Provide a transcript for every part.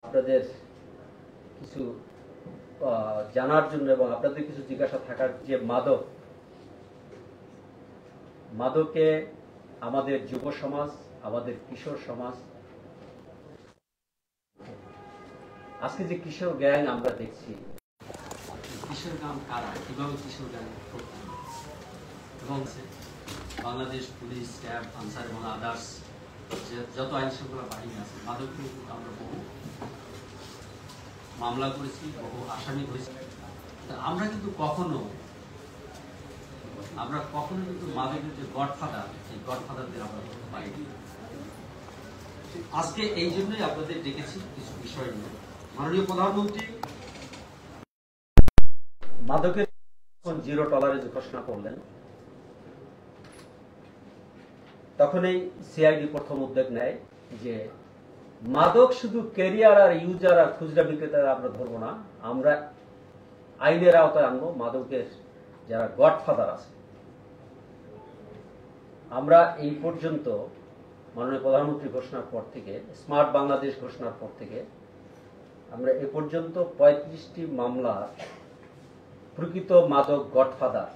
আপনাদের কিছু জানার জন্য এবং আপনাদের কিছু জিজ্ঞাসা থাকার যে মাদকে আমাদের যুব সমাজ, আমাদের কিশোর সমাজ, আজকে যে কিশোর গ্যাং আমরা দেখছি, কিশোর গ্যাং কারা, কিভাবে কিশোর গ্যাং করতে এবং বাংলাদেশ পুলিশ, ক্যাব, আনসার এবং আদার্স যত আইন শৃঙ্খলা বাহিনী আছে, মাদক নিয়ে আমরা বহু মামলা করেছি, বহু আসামি হয়েছি। আমরা কিন্তু কখনো কিন্তু মাদকের যে গডফাদার, এই গডফাদারদের আমরা করতে পারিনি। আজকে এই জন্যই আপনাদের ডেকেছি কিছু বিষয় নিয়ে। মাননীয় প্রধানমন্ত্রী মাদকের জিরো টলারেন্স ঘোষণা করলেন, তখনই সিআইডি প্রথম উদ্যোগ নেয় যে মাদক শুধু ক্যারিয়ার আর ইউজার আর খুচরা বিক্রেতারা আমরা ধরবো না, আমরা আইনের আওতায় আনবো মাদকের যারা গডফাদার আছে। আমরা এই পর্যন্ত মাননীয় প্রধানমন্ত্রী ঘোষণার পর থেকে, স্মার্ট বাংলাদেশ ঘোষণার পর থেকে আমরা এ পর্যন্ত 35টি মামলার প্রকৃত মাদক গডফাদার,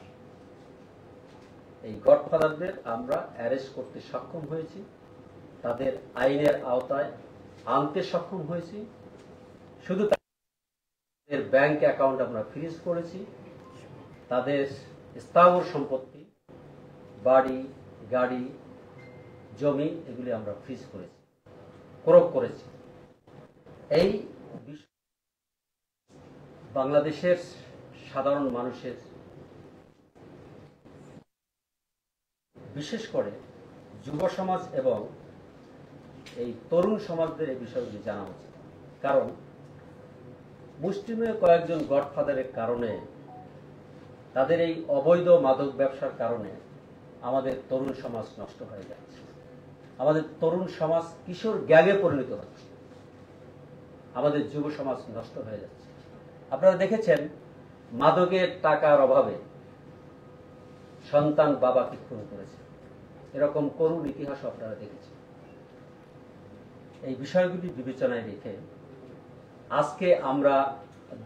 এই গডফাদারদের আমরা অ্যারেস্ট করতে সক্ষম হয়েছি, তাদের আইনের আওতায় আনতে সক্ষম হয়েছি। শুধু তাদের ব্যাংক অ্যাকাউন্ট আমরা ফ্রিজ করেছি, তাদের স্থাবর সম্পত্তি, বাড়ি, গাড়ি, জমি, এগুলি আমরা ফ্রিজ করেছি, ক্রোক করেছি। এই বাংলাদেশের সাধারণ মানুষের, বিশেষ করে যুব সমাজ এবং এই তরুণ সমাজদের এই বিষয়গুলি জানা উচিত। কারণ মুষ্টিমেয় কয়েকজন গডফাদারের কারণে, তাদের এই অবৈধ মাদক ব্যবসার কারণে আমাদের তরুণ সমাজ নষ্ট হয়ে যাচ্ছে, আমাদের তরুণ সমাজ কিশোর গ্যাংয়ে পরিণত হচ্ছে, আমাদের যুব সমাজ নষ্ট হয়ে যাচ্ছে। আপনারা দেখেছেন মাদকের টাকার অভাবে সন্তান বাবাকে খুন করেছে, এরকম করুণ ইতিহাস আপনারা দেখেছেন। এই বিষয়গুলি বিবেচনায় রেখে আজকে আমরা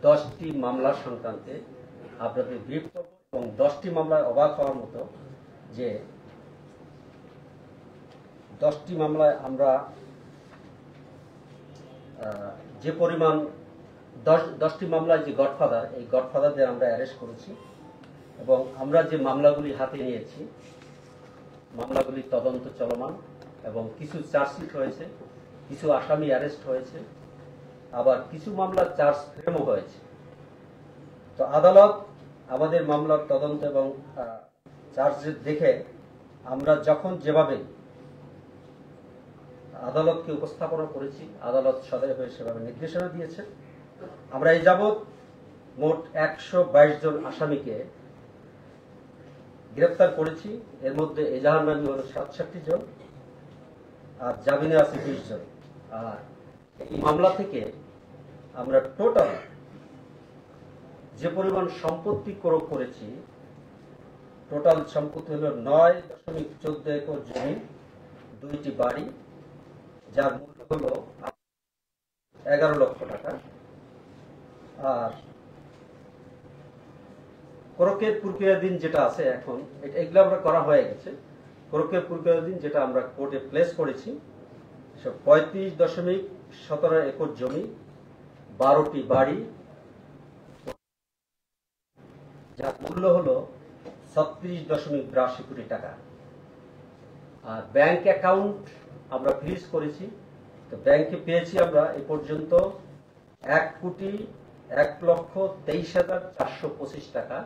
10টি মামলা সংক্রান্তে আপনাদের ব্রিফ করব এবং 10টি মামলায় অবাক হওয়ার মতো যে 10টি মামলায় আমরা যে পরিমাণ 10টি মামলায় যে গডফাদার, এই গডফাদারদের আমরা অ্যারেস্ট করেছি এবং আমরা যে মামলাগুলি হাতে নিয়েছি, মামলাগুলি তদন্ত চলমান এবং কিছু চার্জশিট হয়েছে, কিছু আসামি অ্যারেস্ট হয়েছে, আবার কিছু মামলার চার্জ ফ্রেমও হয়েছে। তো আদালত আমাদের মামলার তদন্ত এবং চার্জশিট দেখে আমরা যখন যেভাবে আদালতকে উপস্থাপনা করেছি, আদালত সদয় হয়ে সেভাবে নির্দেশনা দিয়েছে। আমরা এই যাবৎ মোট 122 জন আসামিকে গ্রেফতার করেছি। এর মধ্যে এজাহার নামী হল 67 জন আর জামিনে আছে 20 জন। আর এই মামলা থেকে আমরা টোটাল যে পরিমাণ সম্পত্তি ক্রয় করেছি, টোটাল সম্পত্তি হল 9.14 একর জমি, 2টি বাড়ি, যার মূল্য হল 11 লক্ষ টাকা। আর ক্রয়ের প্রক্রিয়াধীন যেটা আছে এখন, এগুলো আমরা করা হয়ে গেছে। ক্রয়ের প্রক্রিয়াধীন যেটা আমরা কোর্টে প্লেস করেছি, 35.17 একর জমি, 12টি বাড়ি, যার মূল্য হল 36.82 কোটি টাকা। আর ব্যাংক অ্যাকাউন্ট আমরা ফ্রিজ করেছি। তো ব্যাংকে পেয়েছি আমরা এ পর্যন্ত 1,01,23,425 টাকা।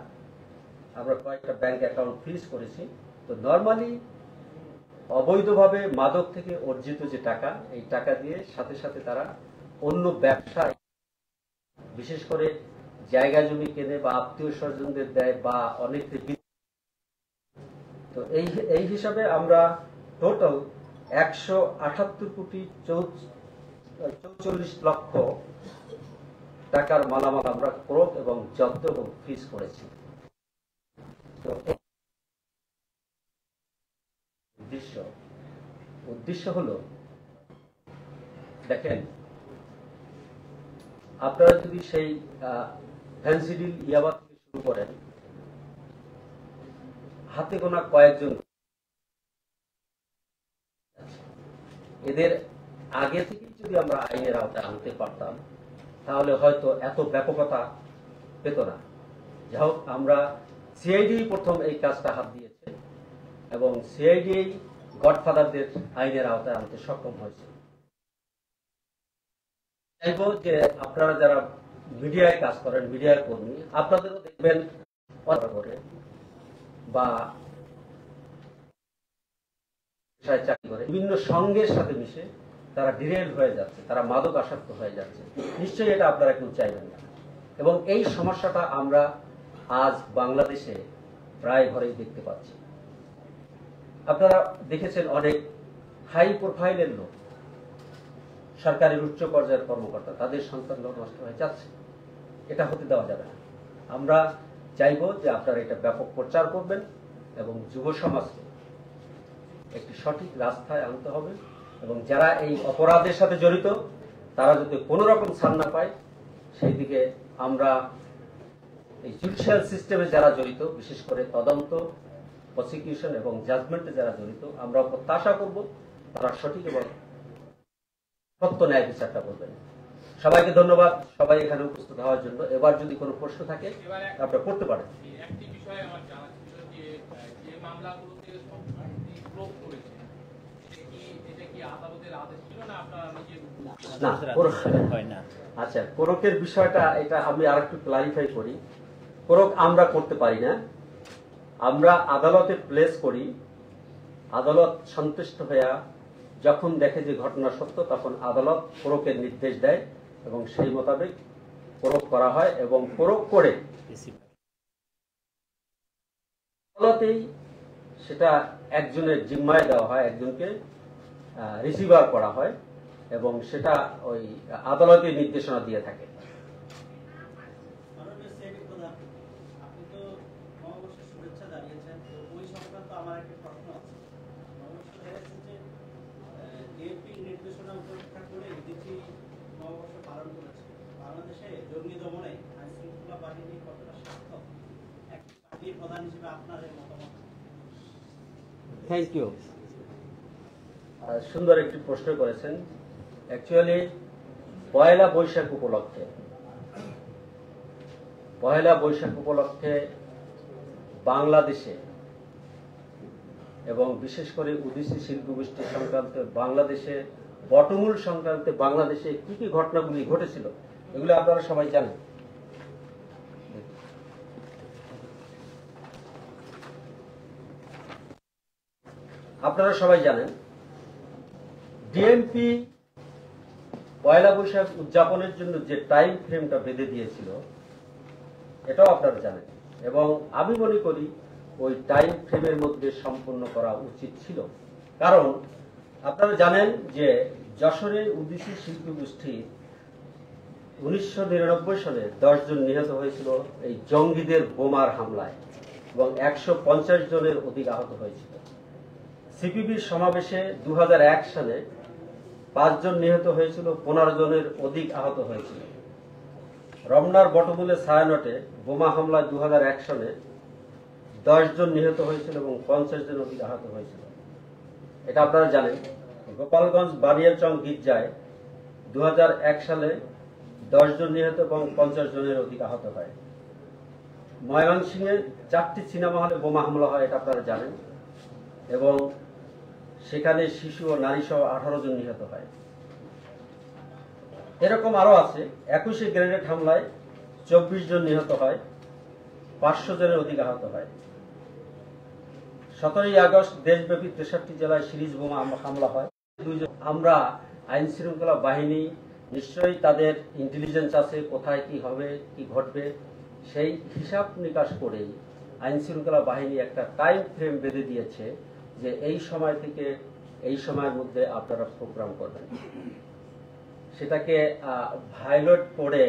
আমরা কয়েকটা ব্যাংক অ্যাকাউন্ট ফ্রিজ করেছি। তো নর্মালি অবৈধভাবে মাদক থেকে অর্জিত যে টাকা, এই টাকা দিয়ে সাথে সাথে তারা অন্য ব্যবসায়, বিশেষ করে জায়গা জমি কেনে বা আত্মীয় স্বজনদের দেয় বা অনেকে। তো এই হিসাবে আমরা টোটাল 178,44 লক্ষ টাকার মালামাল আমরা ক্রয় এবং জব্দ এবং ফ্রিজ করেছি। তো উদ্দেশ্য হলো, দেখেন আপনারা যদি সেই ফ্যান্সিডিল ইয়াবা থেকে শুরু করেন, হাতে গোনা কয়েকজন, এদের আগে থেকে যদি আমরা আইনের আওতায় আনতে পারতাম তাহলে হয়তো এত ব্যাপকতা পেত না। যাই হোক, আমরা সিআইডি প্রথম এই কাজটা হাত দিয়েছে এবং সিআইডি গডফাদারদের আইনের আওতায় আনতে সক্ষম হয়েছে। চাইব যে আপনারা যারা মিডিয়ায় কাজ করেন, মিডিয়ার কর্মী, আপনাদেরও দেখবেন করে বা চাকরি করে বিভিন্ন সঙ্গের সাথে মিশে তারা ডিরেল হয়ে যাচ্ছে, তারা মাদক আসক্ত হয়ে যাচ্ছে। নিশ্চয়ই এটা আপনারা কেউ চাইবেন না। এবং এই সমস্যাটা আমরা আজ বাংলাদেশে প্রায় ঘরেই দেখতে পাচ্ছি। আপনারা দেখেছেন অনেক হাই প্রোফাইলের লোক, সরকারের উচ্চ পর্যায়ের কর্মকর্তা, তাদের সন্তান নষ্ট হয়ে যাচ্ছে। এটা হতে দেওয়া যাবে না। আমরা চাইব যে আপনারা এটা ব্যাপক প্রচার করবেন এবং যুব সমাজকে একটি সঠিক রাস্তায় আনতে হবে এবং যারা এই অপরাধের সাথে জড়িত তারা যাতে কোনো রকম ছাড় না পায় সেই দিকে আমরা এই জুডিশিয়াল সিস্টেমে যারা জড়িত, বিশেষ করে তদন্ত, প্রসিকিউশন এবং জাজমেন্টে যারা জড়িত, আমরা প্রত্যাশা করব তারা সঠিক এবং সত্য ন্যায় বিচারটা করবেন। সবাইকে ধন্যবাদ, সবাই এখানে উপস্থিত হওয়ার জন্য। এবার যদি কোনো প্রশ্ন থাকে আপনারা করতে পারেন। একটি বিষয় আমার জানা ছিল যে মামলাগুলোতে এটা কি আদালতের আদেশ ছিল না আপনারা নিজে হয় না? আচ্ছা, কোরকের বিষয়টা এটা আমি আরেকটু ক্লারিফাই করি। কোরক আমরা করতে পারি না, আমরা আদালতে প্লেস করি। আদালত সন্তুষ্ট হইয়া যখন দেখে যে ঘটনা সত্য তখন আদালত কোরকের নির্দেশ দেয় এবং সেই মোতাবেক কোরক করা হয় এবং কোরক করে আদালতেই সেটা একজনের জিম্মায় দেওয়া হয়, একজনকে রিসিভার করা হয় এবং সেটা ওই আদালতের নির্দেশনা দিয়ে থাকে। থ্যাংক ইউ, সুন্দর একটি প্রশ্ন করেছেন। অ্যাকচুয়ালি পয়লা বৈশাখ উপলক্ষে বাংলাদেশে এবং বিশেষ করে ওবিসি শিল্প গোষ্ঠী সংক্রান্ত বাংলাদেশে, বটমূল সংক্রান্তে বাংলাদেশে কি কি ঘটনাগুলি ঘটেছিল এগুলো আপনারা সবাই জানেন। আপনারা সবাই জানেন ডিএমপি পয়লা বৈশাখ উদযাপনের জন্য যে টাইম ফ্রেমটা বেঁধে দিয়েছিল এটাও আপনারা জানেন এবং আমি মনে করি ওই টাইম ফ্রেমের মধ্যে সম্পন্ন করা উচিত ছিল। কারণ আপনারা জানেন যে যশোরে ওবিসি শিল্পী গোষ্ঠী 1999 সালে 10 জন নিহত হয়েছিল এই জঙ্গিদের বোমার হামলায় এবং 150 জনের অধিক আহত হয়েছিল। সিপিবির সমাবেশে 2001 সালে 5 জন নিহত হয়েছিল, 15 জনের অধিক আহত হয়েছিল। রমনার বটমূলে ছায়ানটে বোমা হামলায় 2001 সালে 10 জন নিহত হয়েছিল এবং 50 জন অধিক আহত হয়েছিল। এটা আপনারা জানেন। গোপালগঞ্জ বানিয়াচং গির্জায় 2001 সালে 10 জন নিহত এবং 50 জনের অধিক আহত হয়। ময়মনসিংহে 4টি সিনেমা হলে বোমা হামলা হয়, এটা আপনারা জানেন, এবং সেখানে শিশু ও নারী সহ 18 জন নিহত হয়। এরকম আরো আছে। 21শে গ্রেনেড হামলায় 24 জন নিহত হয়, 500 জনের অধিক আহত হয়। 17ই আগস্ট দেশব্যাপী 63টি জেলায় সিরিজ বোমা হামলা হয়। আমরা আইন শৃঙ্খলা বাহিনী নিশ্চয়ই তাদের ইন্টেলিজেন্স আছে, কোথায় কি হবে, কি ঘটবে, সেই হিসাব নিকাশ করেই আইন শৃঙ্খলা বাহিনী একটা টাইম ফ্রেম বেঁধে দিয়েছে যে এই সময় থেকে এই সময়ের মধ্যে আপনারা প্রোগ্রাম করবেন। সেটাকে ভায়োলেট করে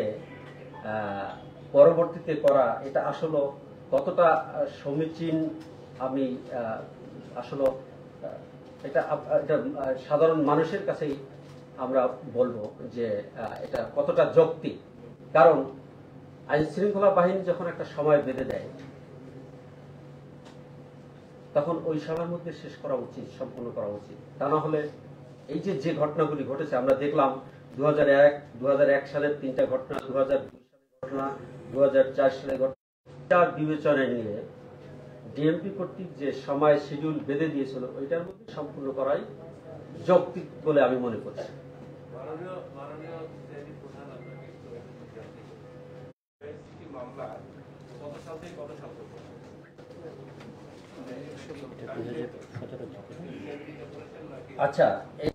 পরবর্তীতে করা, এটা আসলে কতটা সমীচীন আমি আসলে এটা সাধারণ মানুষের কাছেই আমরা বলবো যে এটা কতটা যৌক্তিক। কারণ আইন শৃঙ্খলা বাহিনী যখন একটা সময় বেঁধে দেয় তখন ওই সময়ের মধ্যে শেষ করা উচিত, সম্পূর্ণ করা উচিত। তা না হলে এই যে যে ঘটনাগুলি ঘটেছে আমরা দেখলাম 2001 সালের 3টা ঘটনা, 2002 সালের ঘটনা, 2004 সালের ঘটনা বিবেচনায় নিয়ে ডিএমপি কর্তৃক যে সময় শিডিউল বেঁধে দিয়েছিল ওইটার মধ্যে সম্পূর্ণ করাই যৌক্তিক বলে আমি মনে করছি। আচ্ছা, এই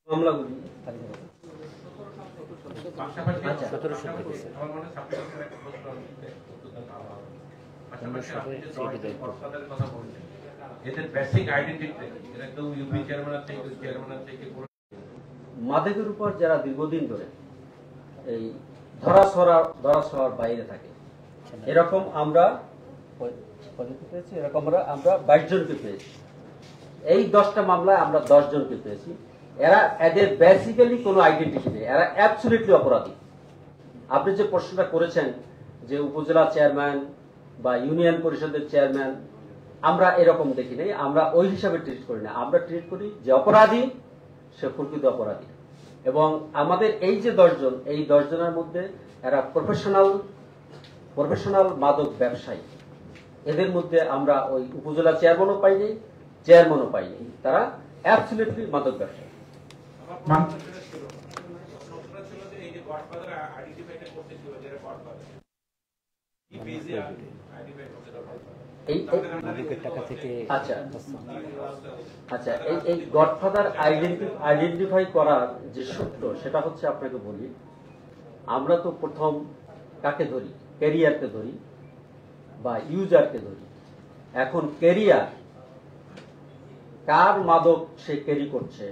মামলাগুলি মাদকের উপর যারা দীর্ঘদিন ধরে এই ধরাছোঁয়ার বাইরে থাকে এরকম আমরা পেয়েছি, এরকম আমরা 22 জনকে পেয়েছি। এই 10টা মামলায় আমরা 10 জনকে পেয়েছি। এদের বেসিক্যালি কোনো আইডেন্টিটি নেই, এরা অ্যাবসলিউটলি অপরাধী। আপনি যে প্রশ্নটা করেছেন যে উপজেলা চেয়ারম্যান বা ইউনিয়ন পরিষদের চেয়ারম্যান, আমরা এরকম দেখি নাই, আমরা ওই হিসাবে ট্রিট করি না। আমরা ট্রিট করি যে অপরাধী সে প্রকৃত অপরাধী। এবং আমাদের এই যে 10 জন, এই 10 জনের মধ্যে এরা প্রফেশনাল মাদক ব্যবসায়ী। এদের মধ্যে আমরা ওই উপজেলা চেয়ারম্যানও পাইনি, চেয়ারম্যানও পাইনি, তারা অ্যাবসলিউটলি মাদক ব্যবসায়ী। আচ্ছা, এই গডফাদার আইডেন্টিফাই করার যে সূত্র সেটা হচ্ছে আপনাকে বলি। আমরা তো প্রথম কাকে ধরি? ক্যারিয়ারকে ধরি বা ইউজারকে ধরি। এখন ক্যারিয়ার কার মাদক সে ক্যারি করছে,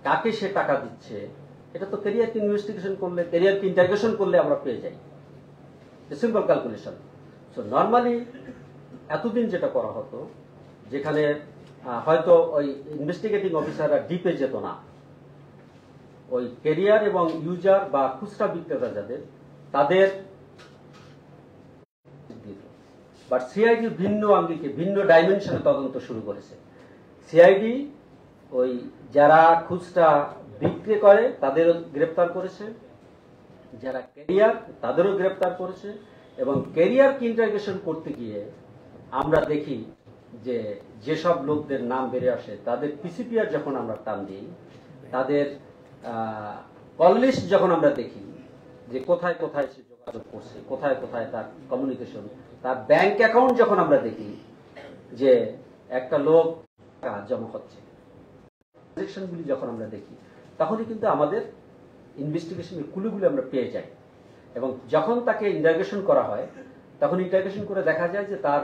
কাকে সে টাকা দিচ্ছে, এটা তো ক্যারিয়ারকে ইনভেস্টিগেশন করলে, ক্যারিয়ারকে ইন্টারোগেশন করলে আমরা পেয়ে যাই। Simple calculation. সো নর্মালি এতদিন যেটা করা হতো, যেখানে হয়তো ওই ইনভেস্টিগেটিং অফিসাররা ডিপে যেত না, ওই ক্যারিয়ার এবং ইউজার বা খুচরা বিক্রেতা যাদের, তাদের বাট সিআইডি ভিন্ন আঙ্গিকে ভিন্ন ডাইমেনশনে তদন্ত শুরু করেছে। সিআইডি ওই যারা খুচরা বিক্রি করে তাদেরও গ্রেপ্তার করেছে, যারা ক্যারিয়ার তাদেরও গ্রেপ্তার করেছে। এবং ক্যারিয়ারকে ইন্টারোগেশন করতে গিয়ে আমরা দেখি যে যেসব লোকদের নাম বেড়ে আসে তাদের পিসিপিআর যখন আমরা টান দিই, তাদের কল লিস্ট যখন আমরা দেখি যে কোথায় কোথায় সে যোগাযোগ করছে, কোথায় কোথায় তার কমিউনিকেশন, তার ব্যাংক অ্যাকাউন্ট যখন আমরা দেখি যে একটা লোক জমা হচ্ছে, ট্রানজাকশনগুলি যখন আমরা দেখি, তখনই কিন্তু আমাদের ইনভেস্টিগেশনের ক্লুগুলো আমরা পেয়ে যাই। এবং যখন তাকে ইন্টারোগেশন করা হয় তখন ইন্টারোগেশন করে দেখা যায় যে তার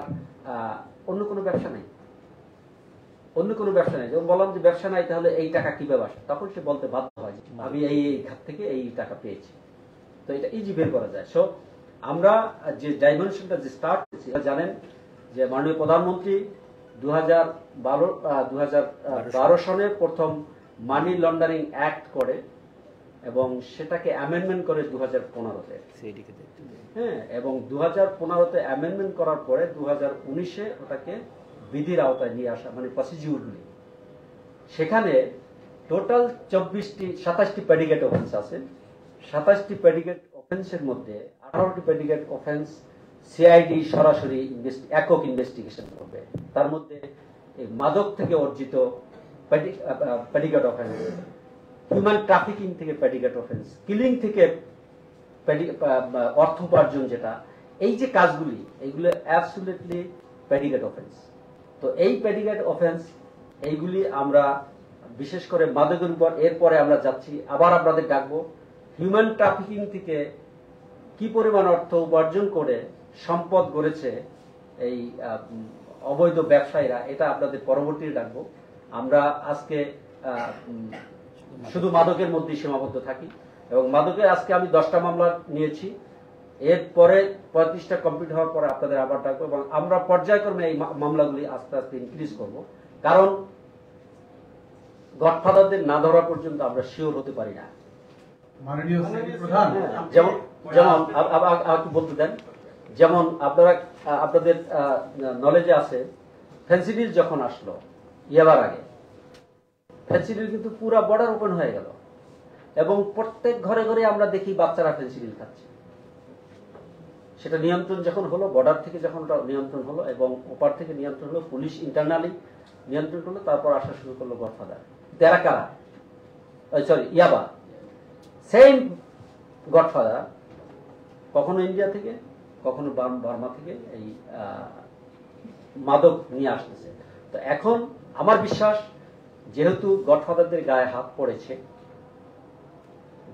অন্য কোনো ব্যবসা নেই, অন্য কোনো ব্যবসা নেই। যখন বললাম যে ব্যবসা নাই, তাহলে এই টাকা কিভাবে আসে, তখন সে বলতে বাধ্য হয় যে আমি এই খাত থেকে এই টাকা পেয়েছি। তো এটা ইজি বের করা যায়। সো আমরা যে ডাইমেনশনটা যে স্টার্ট করেছি, জানেন যে মাননীয় প্রধানমন্ত্রী 2012 সনে প্রথম মানি লন্ডারিং অ্যাক্ট করে এবং সেটাকে অ্যামেন্ডমেন্ট করে 2015-তে। হ্যাঁ, এবং 2015-তে অ্যামেন্ডমেন্ট করার পরে 2019-এ ওটাকে বিধির আওতায় নিয়ে আসা, মানে প্রসিডিউরগুলি। সেখানে টোটাল 27টি প্রেডিকেট অফেন্স আছে। 27টি প্রেডিকেট অফেন্সের মধ্যে 18টি প্রেডিকেট অফেন্স সিআইডি সরাসরি একক ইনভেস্টিগেশন করবে। তার মধ্যে মাদক থেকে অর্জিত প্রেডিকেট অফেন্স, হিউম্যান ট্রাফিকিং থেকে প্রেডিকেট অফেন্স, কিলিং থেকে অর্থ উপার্জন, যেটা এই যে কাজগুলি, এইগুলো অ্যাবসলিউটলি প্রেডিকেট অফেন্স। তো এই প্রেডিকেট অফেন্স এইগুলি আমরা বিশেষ করে মাদকের উপর, এরপরে আমরা যাচ্ছি আবার আপনাদের ডাকবো হিউম্যান ট্রাফিকিং থেকে কি পরিমাণ অর্থ উপার্জন করে সম্পদ গড়েছে এই অবৈধ ব্যবসায়ীরা, এটা আপনাদের পরবর্তীতে ডাকবো। আমরা আজকে শুধু মাদকের মধ্যেই সীমাবদ্ধ থাকি এবং মাদকের আজকে আমি 10টা মামলা নিয়েছি। এরপরে 35টা কমপ্লিট হওয়ার পরে আপনাদের আবার ডাকবো এবং আমরা পর্যায়ক্রমে এই মামলাগুলি আস্তে আস্তে ইনক্রিজ করব। কারণ গডফাদারদের না ধরা পর্যন্ত আমরা শিওর হতে পারি না। মাননীয় প্রধান, যেমন যেমন আমাকে বলতে দেন, যেমন আপনারা আপনাদের নলেজে আছে ফেন্সিডিল যখন আসলো ইয়াবার আগে, ফেন্সিডিল কিন্তু পুরা বর্ডার ওপেন হয়ে গেল এবং প্রত্যেক ঘরে ঘরে আমরা দেখি বাচ্চারা ফেন্সিডিল খাচ্ছে। সেটা নিয়ন্ত্রণ যখন হলো, বর্ডার থেকে যখন ওটা নিয়ন্ত্রণ হলো এবং ওপার থেকে নিয়ন্ত্রণ হলো, পুলিশ ইন্টারনালি নিয়ন্ত্রণ করলো, তারপর আসা শুরু করলো গডফাদার। তেরা কারা, সরি ইয়াবা, সেম গডফাদার কখনো ইন্ডিয়া থেকে কখনো বার্মা থেকে এই মাদক নিয়ে আসতেছে। তো এখন আমার বিশ্বাস, যেহেতু গডফাদারদের গায়ে হাত পড়েছে,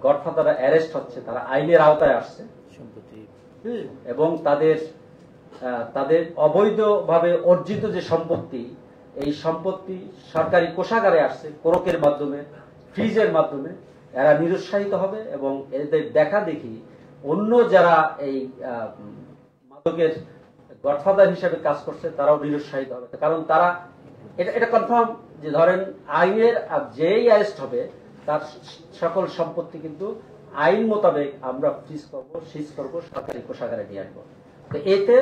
গডফাদাররা অ্যারেস্ট হচ্ছে, তারা আইনের আওতায় আসছে এবং তাদের অবৈধভাবে অর্জিত যে সম্পত্তি, এই সম্পত্তি সরকারি কোষাগারে আসছে কোরকের মাধ্যমে, ফ্রিজের মাধ্যমে, এরা নিরুৎসাহিত হবে এবং এদের দেখা দেখি অন্য যারা এই মাদকের গডফাদার হিসেবে কাজ করছে তারাও নিরুৎসাহিত হবে। কারণ তারা এটা কনফার্ম যে ধরেন আইনের যেই অ্যারেস্ট হবে তার সকল সম্পত্তি কিন্তু আইন মোতাবেক আমরা ফ্রিজ করব, সিজ করব, সরকারি কোষাগারে নিয়ে আসবো। তো এতে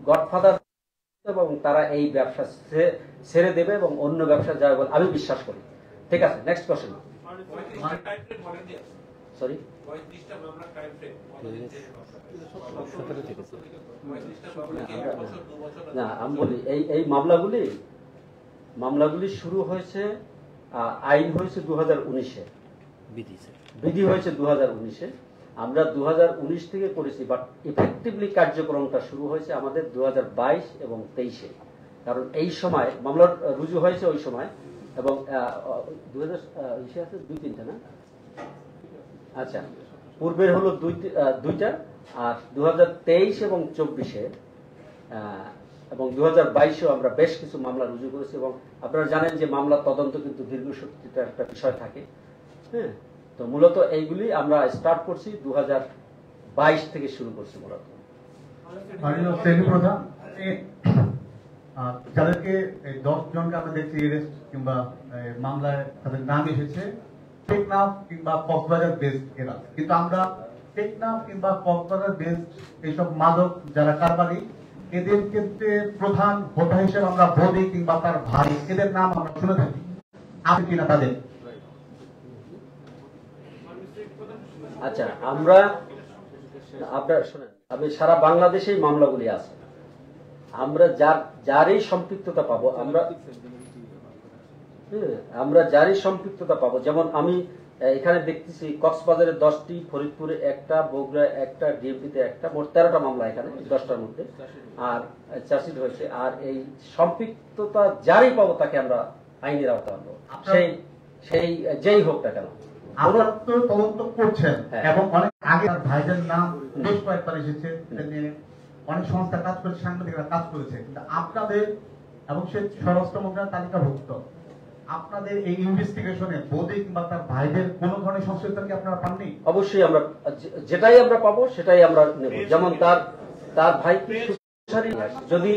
গডফাদার এবং তারা এই ব্যবসা ছেড়ে দেবে এবং অন্য ব্যবসা যাবে বলে আমি বিশ্বাস করি। ঠিক আছে, নেক্সট কোশ্চেন। সরি, না আমি বলি এই মামলাগুলি শুরু হয়েছে, আইন হয়েছে 2019-এ, বিধি হয়েছে 2019-এ। আমরা 2019 থেকে করেছি, বাট ইফেক্টিভলি কার্যক্রমটা শুরু হয়েছে আমাদের 2022 এবং 23-এ। কারণ এই সময় মামলা রুজু হয়েছে ওই সময়, এবং 2020-এ আছে 2-3টা না, আচ্ছা পূর্বের হলো দুইটা, আর 2023 এবং 24-এ এবং 2022-এও আমরা বেশ কিছু মামলা রুজু করেছি। এবং আপনারা জানেন যে মামলা তদন্ত কিন্তু দীর্ঘসূত্রিত একটা বিষয় থাকে। হ্যাঁ, তো মূলত এইগুলি আমরা স্টার্ট করছি 2022 থেকে শুরু করছি মূলত। যাদেরকে 10 জনকে আমরা দেখছি অ্যারেস্ট কিংবা মামলায় তাদের নাম এসেছে টেকনাফ কিংবা কক্সবাজার বেসড এরা, কিন্তু আমরা টেকনাফ কিংবা কক্সবাজার বেসড এইসব মাদক যারা কারবারি, এদের ক্ষেত্রে প্রধান হোতা হিসেবে আমরা বৌদি কিংবা তার ভাই, এদের নাম আমরা শুনে থাকি। আপনি কিনা তাদের? আচ্ছা, আপনারা শুনেন, আমি সারা বাংলাদেশেই মামলাগুলি আছে। আমরা যারই সম্পৃক্ততা পাবো, আমরা যারই সম্পৃক্ততা পাবো, যেমন আমি এখানে দেখতেছি কক্সবাজারে 10টি, ফরিদপুরে একটা, বগুড়ায় একটা, ডিএমপিতে একটা, মোট 13টা মামলা এখানে 10টার মধ্যে, আর চার্জশিট হয়েছে। আর এই সম্পৃক্ততা যারই পাবো তাকে আমরা আইনের আওতায় আনবো, সেই যেই হোক না কেন। আপনারা তো তদন্ত করছেন এবং অনেক আগে ভাইদের নাম বেশ কয়েকবার এসেছে, অনেক সংস্থা কাজ করেছে, সাংবাদিকরা কাজ করেছে, কিন্তু আপনাদের এবং সে স্বরাষ্ট্র মন্ত্রণালয়ের তালিকাভুক্ত, আপনাদের এই ইনভেস্টিগেশনে বৌদি কিংবা তার ভাইদের কোন ধরনের সংশ্লিষ্টতা কি আপনারা পাননি? অবশ্যই আমরা যেটাই আমরা পাবো সেটাই আমরা নেব। যেমন তার ভাই যদি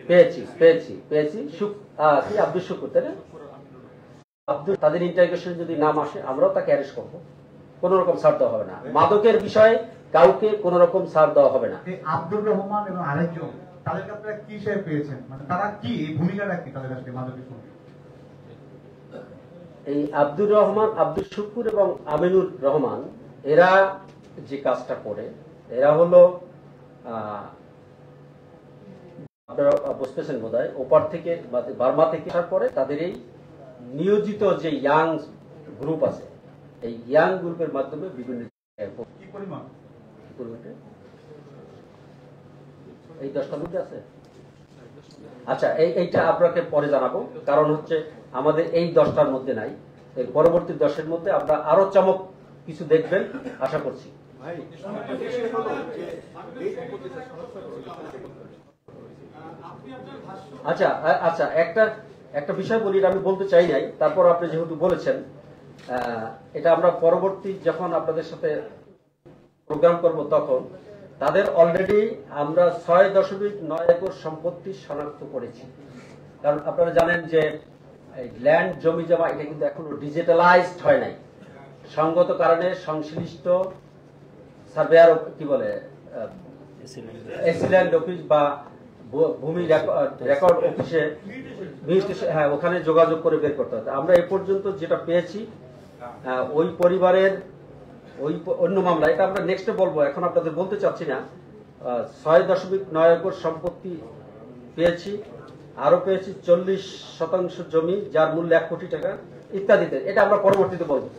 পেয়েছি কি আব্দুল শুকুর, তাই না? তাদের ইন্টারোগেশন যদি নাম আসে আমরাও তাকে অ্যারেস্ট করবো, কোন রকম ছাড় দেওয়া হবে না। মাদকের বিষয়ে কাউকে কোন রকম ছাড় দেওয়া হবে না। আব্দুর রহমান এবং আরেকজন, তাদেরকে আপনারা কি হিসেবে পেয়েছেন, মানে তারা কি ভূমিকাটা কি তাদের কাছে মাদকের সঙ্গে? এই আব্দুর রহমান, আব্দুল শুকুর এবং আমিনুর রহমান, এরা যে কাজটা করে, এরা হলো আপনারা বুঝতেছেন বোধহয়, ওপার থেকে বার্মা থেকে আসার পরে তাদের এই নিয়োজিত যে ইয়াং গ্রুপ আছে, এই ইয়াং গ্রুপের মাধ্যমে বিভিন্ন এই 10টার মধ্যে আছে। আচ্ছা, এইটা আপনাকে পরে জানাবো, কারণ হচ্ছে আমাদের এই 10টার মধ্যে নাই, এর পরবর্তী 10-এর মধ্যে আমরা আরো চমক কিছু দেখবেন আশা করছি। আচ্ছা আচ্ছা, একটা বিষয় বলি, আমি বলতে চাই নাই, তারপর আপনি যেহেতু বলেছেন, এটা আমরা পরবর্তী যখন আপনাদের সাথে প্রোগ্রাম করব তখন তাদের অলরেডি আমরা 6.9 একর সম্পত্তি শনাক্ত করেছি। কারণ আপনারা জানেন যে ল্যান্ড জমি জমা এটা কিন্তু এখনো ডিজিটালাইজড হয় নাই। সঙ্গত কারণে সংশ্লিষ্ট সার্ভেয়ার কি বলে এক্সিলেন্ট অফিস বা ভূমি রেকর্ড অফিসে, হ্যাঁ, ওখানে যোগাযোগ করে বের করতে হবে। আমরা এ পর্যন্ত যেটা পেয়েছি ওই পরিবারের ওই অন্য মামলা, এটা আমরা নেক্সটে বলবো, এখন আপনাদের বলতে চাচ্ছি না। 6.9 একর সম্পত্তি পেয়েছি, আরো পেয়েছি 40% জমি যার মূল্য 1 কোটি টাকা ইত্যাদিতে, এটা আমরা পরবর্তীতে বলবো।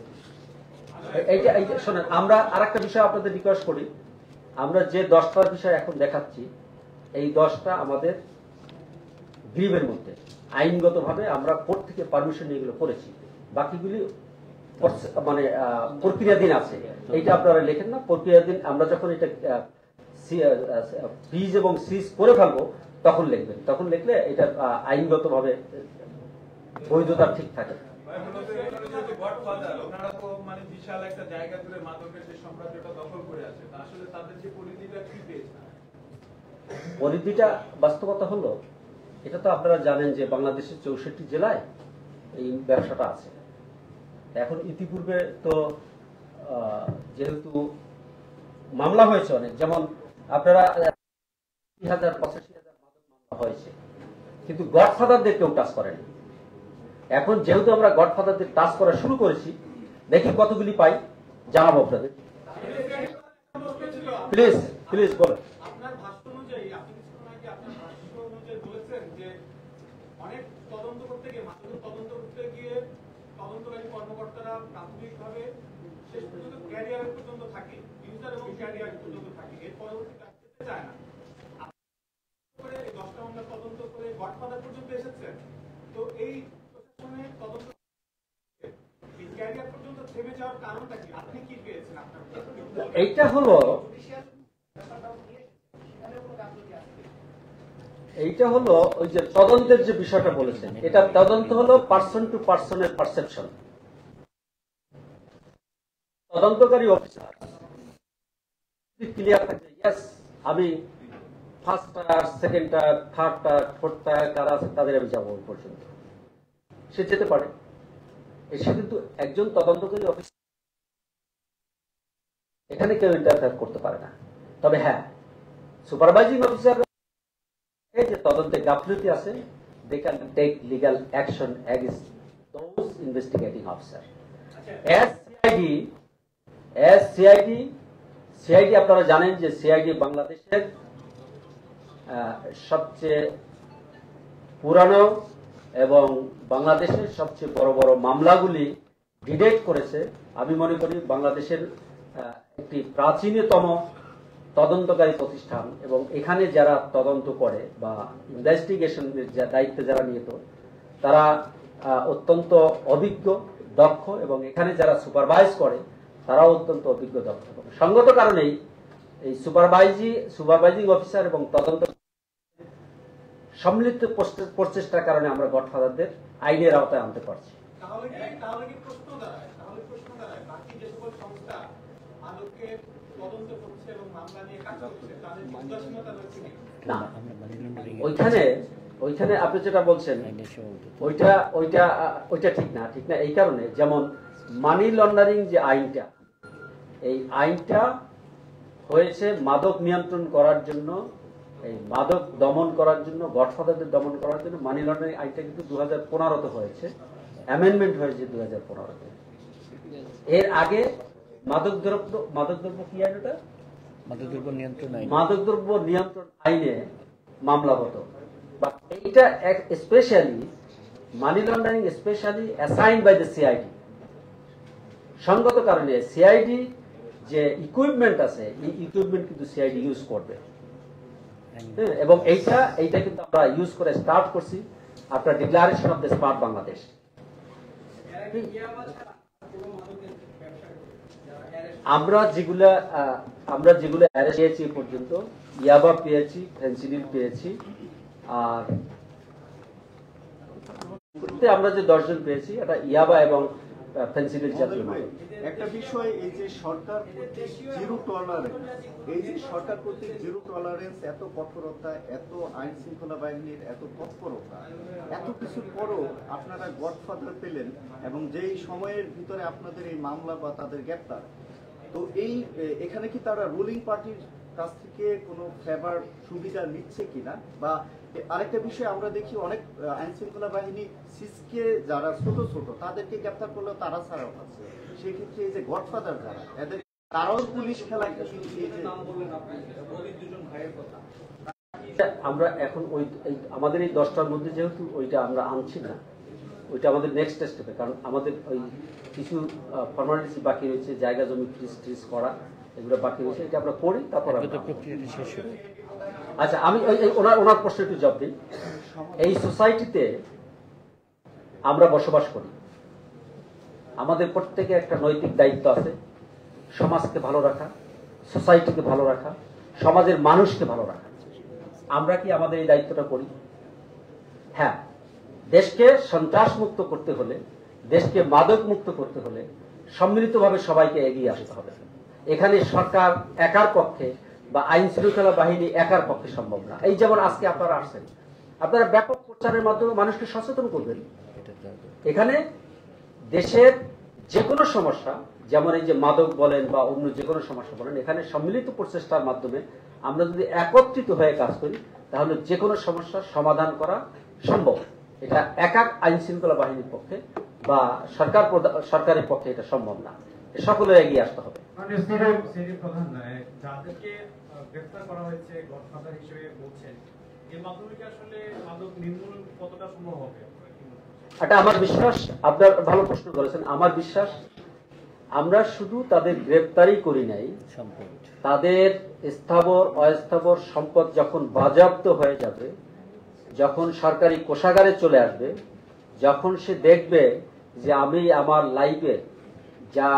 এইটা শোনেন, আমরা আরেকটা বিষয় আপনাদের রিকোয়েস্ট করি, আমরা যে 10টা বিষয় এখন দেখাচ্ছি এই 10টা আমাদের গ্রিভের মধ্যে আইনগতভাবে আমরা কোর্ট থেকে পারমিশন নিয়ে এগুলো করেছি, বাকিগুলি মানে প্রক্রিয়াধীন আছে। এইটা আপনারা লেখেন না, প্রক্রিয়াধীন। আমরা যখন এটা ফ্রিজ এবং সিজ করে ফেলবো তখন লিখবেন, তখন লিখলে এটা আইনগতভাবে বৈধতা ঠিক থাকে। বিশাল একটা জায়গা জুড়ে মাদকের যে সাম্রাজ্যটা দখল করে আছে, আসলে তাদের যে পরিধিটা কি পেয়েছে? পরিধিটা বাস্তবতা হলো, এটা তো আপনারা জানেন যে বাংলাদেশের 64 জেলায় এই ব্যবসাটা আছে। এখন ইতিপূর্বে তো যেহেতু মামলা হয়েছে অনেক, যেমন আপনারা 80,000-85,000 মাদক মামলা হয়েছে, কিন্তু গডফাদারদের কেউ টাচ করেনি। এখন যেহেতু আমরা গডফাদারদের টাচ করা শুরু করেছি, দেখি কতগুলি পাই, জানাবো আপনাদের। প্লিজ প্লিজ বলেন। আপনার ভাষ্য অনুযায়ী, আপনি কিছুক্ষণ আগে আপনার ভাষ্য অনুযায়ী বলেছেন যে অনেক তদন্ত করতে গিয়ে, মাদকের তদন্ত করতে গিয়ে তদন্তকারী কর্মকর্তারা প্রাথমিকভাবে শেষ পর্যন্ত ক্যারিয়ার পর্যন্ত থাকে, ইউজার এবং ক্যারিয়ার পর্যন্ত থাকে, এর পরবর্তীতে যেতে চায় না। করে এই 10টা মামলা তদন্ত করে গডফাদার পর্যন্ত এসেছেন, তো এই প্রশাসনে তদন্ত ক্যারিয়ার পর্যন্ত থেমে যাওয়ার কারণটা কি? আপনি কি পেয়েছেন আপনার? এইটা হলো ওই যে তদন্তের যে বিষয়টা বলেছেন, এটা তদন্ত হলো পার্সন টু পার্সনের পারসেপশন। তদন্তকারী অফিসার ক্লিয়ার থাকে, ইয়েস আমি first tyre, second tyre, third tyre, fourth tyre কারা আছে তাদের আমি যাবো পর্যন্ত, সে যেতে পারে। সে কিন্তু একজন তদন্তকারী অফিসার, এখানে কেউ ইন্টারফেয়ার করতে পারে না। তবে হ্যাঁ, সুপারভাইজিং অফিসার যে তদন্তে গাফিলতি আছে, they can take legal action against those investigating officer. As CID আপনারা জানেন যে CID বাংলাদেশের সবচেয়ে পুরানো এবং বাংলাদেশের সবচেয়ে বড় বড় মামলাগুলি ডিটেক্ট করেছে। আমি মনে করি বাংলাদেশের একটি প্রাচীনতম তদন্তকারী প্রতিষ্ঠান, এবং এখানে যারা তদন্ত করে বা ইনভেস্টিগেশনের দায়িত্বে যারা নিহত, তারা অত্যন্ত অভিজ্ঞ, দক্ষ, এবং এখানে যারা সুপারভাইজ করে তারাও অত্যন্ত অভিজ্ঞ, দক্ষ। সঙ্গত কারণেই এই সুপারভাইজিং অফিসার এবং তদন্ত সম্মিলিত প্রচেষ্টার কারণে আমরা গডফাদারদের আইনের আওতায় আনতে পারছি। তাহলে কি প্রশ্ন দাঁড়ায় বাকি যে সকল সংস্থা মাদকের তদন্ত করছে এবং মামলা নিয়ে কাজ করছে, তাদের উদাসীনতা রয়েছে কি? না, ওইখানে আপনি যেটা বলছেন ওইটা ঠিক না। এই কারণে, যেমন মানি লন্ডারিং যে আইনটা, এই আইনটা হয়েছে মাদক নিয়ন্ত্রণ করার জন্য, এই মাদক দমন করার জন্য, গডফাদারদের দমন করার জন্য। মানি লন্ডারিং আইনটা কিন্তু 2015-তে হয়েছে, অ্যামেন্ডমেন্ট হয়েছে 2015-তে। এর আগে মাদকদ্রব্য কি আইন, ওটা মাদকদ্রব্য নিয়ন্ত্রণ আইনে মামলা হতো। বাট এইটা specially money laundering specially assigned by the CID। সঙ্গত কারণে CID যে ইকুইপমেন্ট আছে, এই ইকুইপমেন্ট কিন্তু CID ইউজ করবে, এবং এইটা কিন্তু আমরা ইউজ করে স্টার্ট করছি আপনার declaration of the smart Bangladesh. আমরা যেগুলো অ্যারেস্ট পেয়েছি পর্যন্ত, ইয়াবা পেয়েছি, ফেন্সিডিল পেয়েছি, আর আমরা যে 10 জন পেয়েছি, এটা ইয়াবা এবং ফেন্সিডিল জাতীয় মাদক। একটা বিষয়, এই যে সরকার কর্তৃক জিরো টলারেন্স, এত কঠোরতা, এত আইন শৃঙ্খলা বাহিনীর এত তৎপরতা, এত কিছুর পরও আপনারা গডফাদার পেলেন, এবং যেই সময়ের ভিতরে আপনাদের এই মামলা বা তাদের গ্রেপ্তার, তো এখানে কি তারা রুলিং পার্টির কাছ থেকে কোনো ফেভার সুবিধা নিচ্ছে কিনা? বা আরেকটা বিষয় আমরা দেখি অনেক আইন শৃঙ্খলা বাহিনী সিসকে যারা ছোট ছোট তাদেরকে গ্রেপ্তার করলেও তারা ছাড়াও আছে, সেক্ষেত্রে এই যে গডফাদার যারা এদের তারাও পুলিশ খেলা আমরা এখন আমাদের এই 10টার মধ্যে যেহেতু ওইটা আমরা আনছি না, ওইটা আমাদের নেক্সট স্টেপে, কারণ আমাদের ওই কিছু ফর্মালিটিস বাকি রয়েছে, জায়গা জমি ফ্রিজ করা এগুলো বাকি রয়েছে, এটা আমরা করি তারপর আচ্ছা আমি ওনার প্রশ্নের একটু জবাব দিই। এই সোসাইটিতে আমরা বসবাস করি, আমাদের প্রত্যেকে একটা নৈতিক দায়িত্ব আছে, সমাজকে ভালো রাখা, সোসাইটিকে ভালো রাখা, সমাজের মানুষকে ভালো রাখা। আমরা কি আমাদের এই দায়িত্বটা করি? হ্যাঁ, দেশকে সন্ত্রাস মুক্ত করতে হলে, দেশকে মাদক মুক্ত করতে হলে সম্মিলিতভাবে সবাইকে এগিয়ে আসতে হবে। এখানে সরকার একার পক্ষে বা আইন শৃঙ্খলা বাহিনী একার পক্ষে সম্ভব না। এই যেমন আজকে আপনারা আসছেন, আপনারা ব্যাপক প্রচারের মাধ্যমে মানুষকে সচেতন করবেন। এখানে দেশের যে কোনো সমস্যা, যেমন এই যে মাদক বলেন বা অন্য যে কোনো সমস্যা বলেন, এখানে সম্মিলিত প্রচেষ্টার মাধ্যমে আমরা যদি একত্রিত হয়ে কাজ করি তাহলে যে কোনো সমস্যার সমাধান করা সম্ভব। এটা একা আইন শৃঙ্খলা বাহিনীর পক্ষে বা সরকারের পক্ষে এটা সম্ভব না, সকলে এগিয়ে আসতে হবে। যাদেরকে গ্রেফতার করা হয়েছে গডফাদার হিসেবে বলছেন, এর মাধ্যমে কি আসলে মাদক নির্মূল কতটা সম্ভব হবে? এটা আমার বিশ্বাস, আপনার ভালো প্রশ্ন করেছেন। আমার বিশ্বাস আমরা শুধু তাদের গ্রেফতারই করি নাই, তাদের স্থাবর অস্থাবর সম্পদ যখন বাজেয়াপ্ত হয়ে যাবে, যখন সরকারি কোষাগারে চলে আসবে, যখন সে দেখবে যে আমি আমার লাইফে যা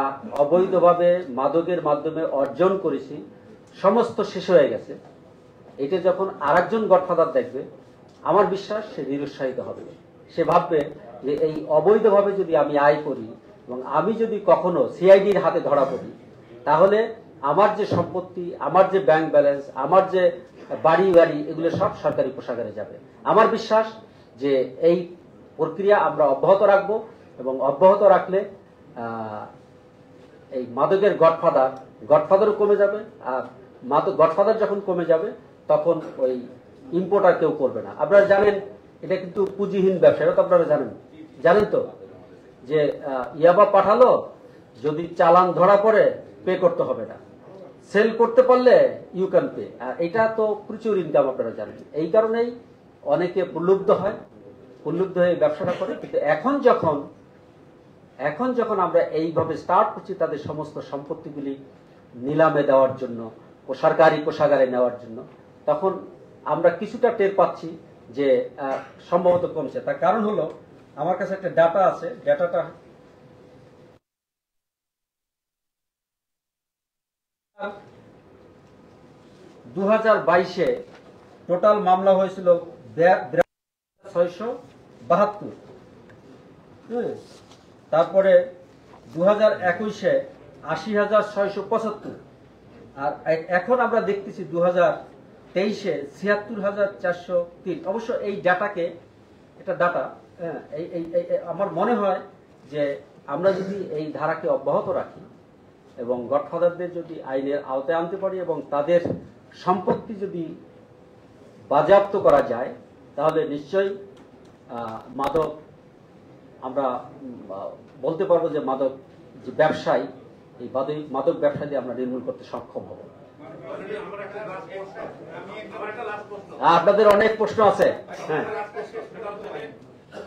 অবৈধভাবে মাদকের মাধ্যমে অর্জন করেছি সমস্ত শেষ হয়ে গেছে, এটা যখন আরেকজন গডফাদার দেখবে, আমার বিশ্বাস সে নিরুৎসাহিত হবে। সে ভাববে যে এই অবৈধভাবে যদি আমি আয় করি এবং আমি যদি কখনো সিআইডির হাতে ধরা পড়ি, তাহলে আমার যে সম্পত্তি, আমার যে ব্যাংক ব্যালেন্স, আমার যে বাড়ি এগুলো সব সরকারি কোষাগারে যাবে। আমার বিশ্বাস যে এই প্রক্রিয়া আমরা অব্যাহত রাখবো এবং অব্যাহত রাখলে এই মাদকের গডফাদারও কমে যাবে, আর গডফাদার যখন কমে যাবে তখন ওই ইম্পোর্টার কেউ করবে না। আপনারা জানেন এটা কিন্তু পুঁজিহীন ব্যবসা, এটা তো আপনারা জানেন তো, যে ইয়াবা পাঠালো, যদি চালান ধরা পড়ে পে করতে হবে না, সেল করতে পারলে ইউ ক্যান পে। আর এটা তো প্রচুর ইনকাম, আপনারা জানেন। এই কারণেই অনেকে প্রলুব্ধ হয়ে ব্যবসাটা করে। কিন্তু এখন যখন আমরা এইভাবে স্টার্ট করছি তাদের সমস্ত সম্পত্তিগুলি নিলামে দেওয়ার জন্য, সরকারি কোষাগারে নেওয়ার জন্য, তখন আমরা কিছুটা টের পাচ্ছি যে সম্ভবত কমছে। তার কারণ হলো আমার কাছে একটা ডাটা আছে, ডাটাটা টোটাল মামলা হয়েছিল 672, তারপরে 2021-এ 80,675, আর এখন আমরা দেখতেছি 2023-এ 76,403। অবশ্য এই ডাটাকে, এটা ডাটা, আমার মনে হয় যে আমরা যদি এই ধারাকে অব্যাহত রাখি এবং গডফাদারদের যদি আইনের আওতায় আনতে পারি এবং তাদের সম্পত্তি যদি বাজেয়াপ্ত করা যায়, তাহলে নিশ্চয়ই মাদক, আমরা বলতে পারবো যে মাদক যে ব্যবসায়ী, এই মাদক ব্যবসা দিয়ে আমরা নির্মূল করতে সক্ষম হব। আপনাদের অনেক প্রশ্ন আছে। হ্যাঁ,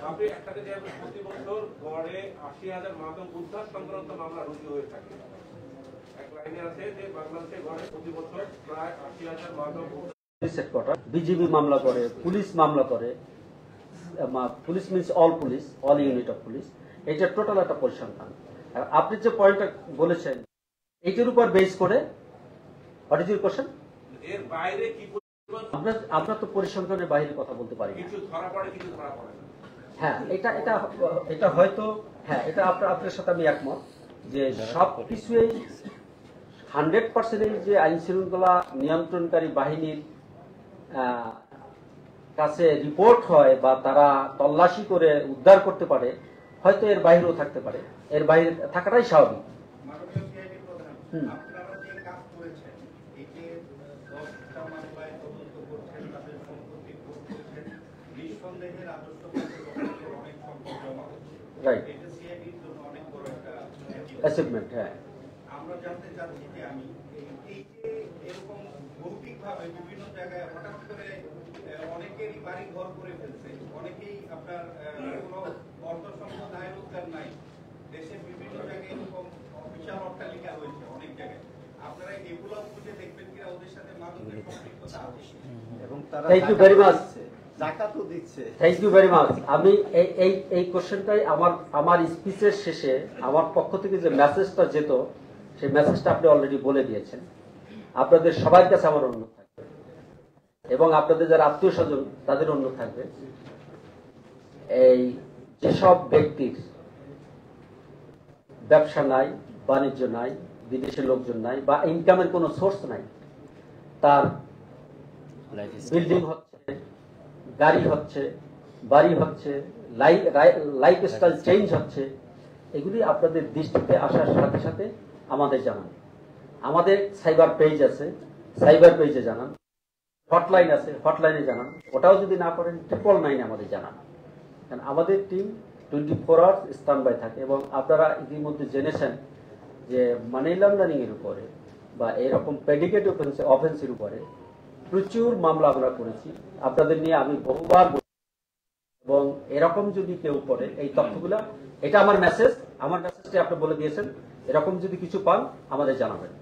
আপনি একটা যে প্রতি বছর গড়ে 80,000 মাদক উদ্ধার সংক্রান্ত মামলা রুজু হয়ে থাকে। এক লাইনে আছে যে বাংলাদেশে গড়ে প্রতি বছর প্রায় 80,000 মাদক হেডকোয়ার্টার বিজিবি মামলা করে, পুলিশ মামলা করে, police means all unit of police. এটা টোটাল একটা পরিসংখ্যান। আপনি যে পয়েন্টটা বলেছেন এইটার উপর বেস করে, হোয়াট ইজ ইউর কোশ্চেন? এর বাইরে কি আমরা তো পরিসংখ্যানের বাইরে কথা বলতে পারি না। কিছু ধরা পড়ে, কিছু ধরা পড়ে না। হ্যাঁ, এটা হয়তো, হ্যাঁ, এটা আপনার সাথে আমি একমত যে সবকিছুই 100% যে আইন শৃঙ্খলা নিয়ন্ত্রণকারী বাহিনীর কাছে রিপোর্ট হয় বা তারা তল্লাশি করে উদ্ধার করতে পারে, হয়তো এর বাইরেও থাকতে পারে। এর বাইরে থাকাটাই স্বাভাবিক। হুম। আপনারা যে কাজ করেছেন, এই যে 10টা মামলায় তদন্ত করছেন, তাদের সম্পত্তি ভোগ করেছেন, নিঃসন্দেহে রাজস্ব খাতের অনেক সম্পদ জমা হচ্ছে। রাইট, এটা সিআইডির জন্য অনেক বড় একটা অ্যাচিভমেন্ট। হ্যাঁ, আমরা জানতে চাচ্ছি যে আমি এই যে এরকম ভৌতিকভাবে বিভিন্ন জায়গায় হঠাৎ করে অনেকেরই বাড়ি ঘর করে ফেলছে, অনেকেই আপনার কোনো অর্থ সম্পদ আয় রোজগার নাই, দেশের বিভিন্ন জায়গায় এরকম বিশাল অট্টালিকা হয়েছে অনেক জায়গায়। আপনারা এগুলো বুঝে দেখবেন কিনা ওদের সাথে মাদকের সম্পৃক্ততা আছে? এবং তারা Thank you very much. জাকাতও দিচ্ছে। Thank you very much. আমি এই কোশ্চেনটাই আমার স্পিচের শেষে আমার পক্ষ থেকে যে মেসেজটা যেত, সেই মেসেজটা আপনি অলরেডি বলে দিয়েছেন। আপনাদের সবার কাছে আমার অনুরোধ থাকবে, এবং আপনাদের যারা আত্মীয় স্বজন তাদের অনুরোধ থাকবে, এই যেসব ব্যক্তির ব্যবসা নাই, বাণিজ্য নাই, বিদেশের লোকজন নাই, বা ইনকামের কোনো সোর্স নাই, তার বিল্ডিং হচ্ছে, গাড়ি হচ্ছে, বাড়ি হচ্ছে, লাইফস্টাইল চেঞ্জ হচ্ছে, এগুলি আপনাদের দৃষ্টিতে আসার সাথে সাথে আমাদের জানান। আমাদের সাইবার পেজ আছে, সাইবার পেজে জানান। হটলাইন আছে, হটলাইনে জানান। ওটাও যদি না করেন 999 আমাদের জানান। কারণ আমাদের টিম 24 আওয়ার্স স্ট্যান্ড বাই থাকে। এবং আপনারা ইতিমধ্যে জেনেছেন যে মানি লন্ডারিং এর উপরে বা এরকম প্রেডিকেট অফেন্সের উপরে প্রচুর মামলা আমরা করেছি। আপনাদের নিয়ে আমি বহুবার বলেছি, এবং এরকম যদি কেউ করে এই তথ্যগুলা, এটা আমার মেসেজ, আমার মেসেজটা আপনি বলে দিয়েছেন, এরকম যদি কিছু পান আমাদের জানাবেন।